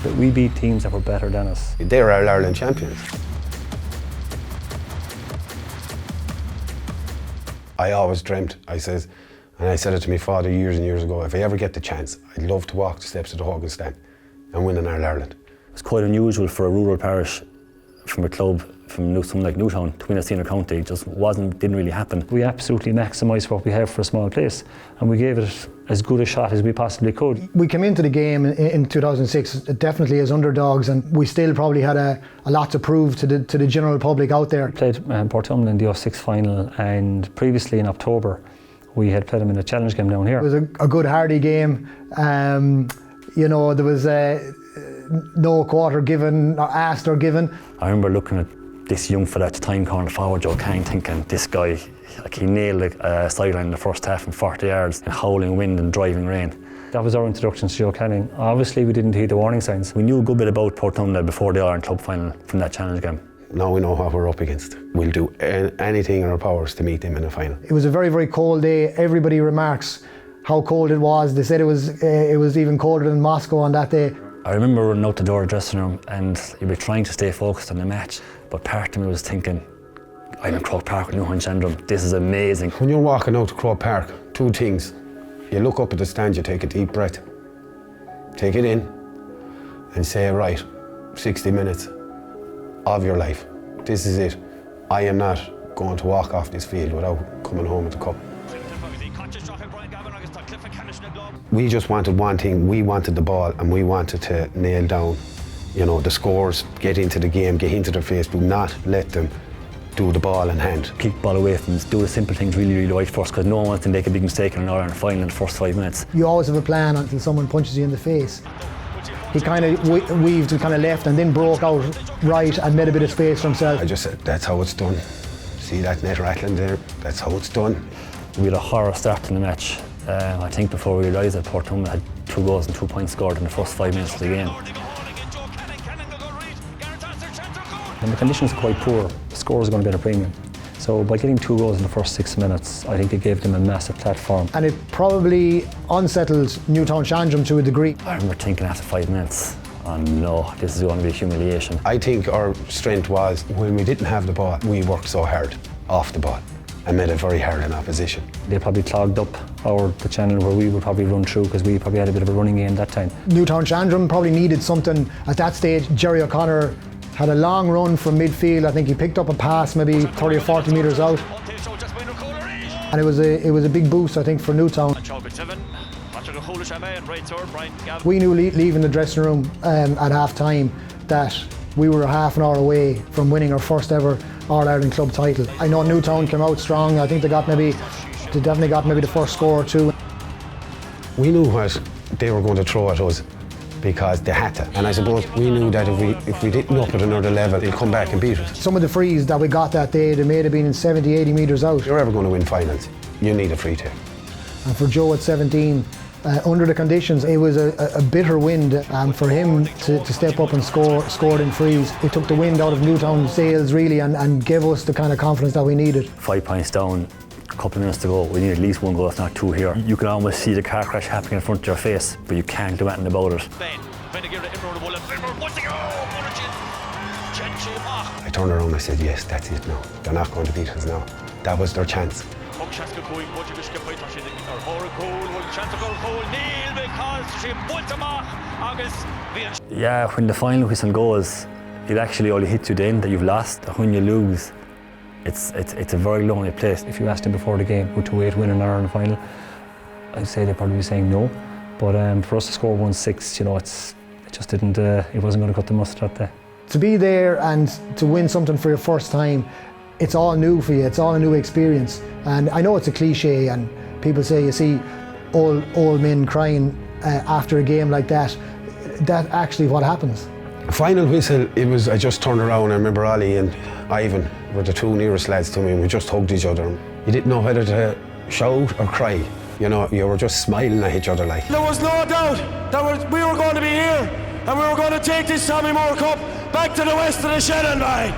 But we beat teams that were better than us. They're our Ireland champions. I always dreamt, I said it to my father years and years ago, if I ever get the chance, I'd love to walk the steps of the Hogan stand and win in Ireland. It's quite unusual for a rural parish from a club from something like Newtown to win a senior county. It just didn't really happen. We absolutely maximised what we have for a small place, and we gave it as good a shot as we possibly could. We came into the game in 2006 definitely as underdogs, and we still probably had a lot to prove to the general public out there. We played Portumna in the 06 final, and previously in October we had played them in a challenge game down here. It was a good hardy game. You know, there was no quarter given, or asked or given. I remember looking at this young fella at the time, corner forward Joe Kang, thinking this guy, like, he nailed a sideline in the first half from 40 yards in howling wind and driving rain. That was our introduction to Joe Canning. Obviously we didn't heed the warning signs. We knew a good bit about Portumna before the Ireland Club final from that challenge game. Now we know what we're up against. We'll do anything in our powers to meet them in a final. It was a very, very cold day. Everybody remarks how cold it was. They said it was even colder than Moscow on that day. I remember running out the door of the dressing room and you'd be trying to stay focused on the match, but part of me was thinking, I'm in Croke Park with Newtonshandrum. This is amazing. When you're walking out to Croke Park, two things. You look up at the stand, you take a deep breath, take it in and say, right, 60 minutes of your life. This is it. I am not going to walk off this field without coming home with the cup. We just wanted one thing. We wanted the ball, and we wanted to nail down, you know, the scores, get into the game, get into their face. Do not let them do the ball in hand. Keep the ball away from us, do the simple things really, really right first, because no one wants to make a big mistake in an Ireland final in the first 5 minutes. You always have a plan until someone punches you in the face. He kind of weaved to kind of left and then broke out right and made a bit of space for himself. I just said, that's how it's done. See that net rattling there? That's how it's done. We had a horror start to the match. I think before we realised that Portumna had 2 goals and 2 points scored in the first 5 minutes of the game. And the conditions are quite poor. The score is going to be at a premium. So by getting 2 goals in the first 6 minutes, I think it gave them a massive platform. And it probably unsettled Newtownshandrum to a degree. I remember thinking after 5 minutes, oh no, this is going to be a humiliation. I think our strength was when we didn't have the ball, we worked so hard off the ball and made it very hard in opposition. They probably clogged up the channel where we would probably run through, because we probably had a bit of a running game that time. Newtownshandrum probably needed something at that stage. Jerry O'Connor had a long run from midfield. I think he picked up a pass maybe 30 or 40 metres out. And it was a big boost, I think, for Newtown. We knew leaving the dressing room at half time that we were half an hour away from winning our first ever All-Ireland club title. I know Newtown came out strong. I think they definitely got maybe the first score or two. We knew what they were going to throw at us because they had to. And I suppose we knew that if we didn't up at another level, they'd come back and beat us. Some of the frees that we got that day, they may have been in 70, 80 metres out. If you're ever going to win finals, you need a free take. And for Joe at 17, under the conditions, it was a bitter wind, and for him to step up and scored in frees, it took the wind out of Newtown's sails really and gave us the kind of confidence that we needed. 5 points down, a couple of minutes to go, we need at least 1 goal, if not 2 here. You can almost see the car crash happening in front of your face, but you can't do anything about it. I turned around and I said, yes, that's it now. They're not going to beat us now. That was their chance. Yeah, when the final whistle goes, it actually only hits you then that you've lost. When you lose, it's a very lonely place. If you asked him before the game, would 2-8 win an Ireland final, I'd say they'd probably be saying no. But for us to score 1-6, you know, it just didn't. It wasn't going to cut the mustard that day. To be there and to win something for your first time, it's all new for you. It's all a new experience. And I know it's a cliche, and people say you see old men crying after a game like that. That's actually what happens. Final whistle, I just turned around. I remember Ollie and Ivan were the 2 nearest lads to me, and we just hugged each other. You didn't know whether to shout or cry. You know, you were just smiling at each other like. There was no doubt that we were going to be here, and we were going to take this Tommy Moore Cup back to the west of the Shannon Line.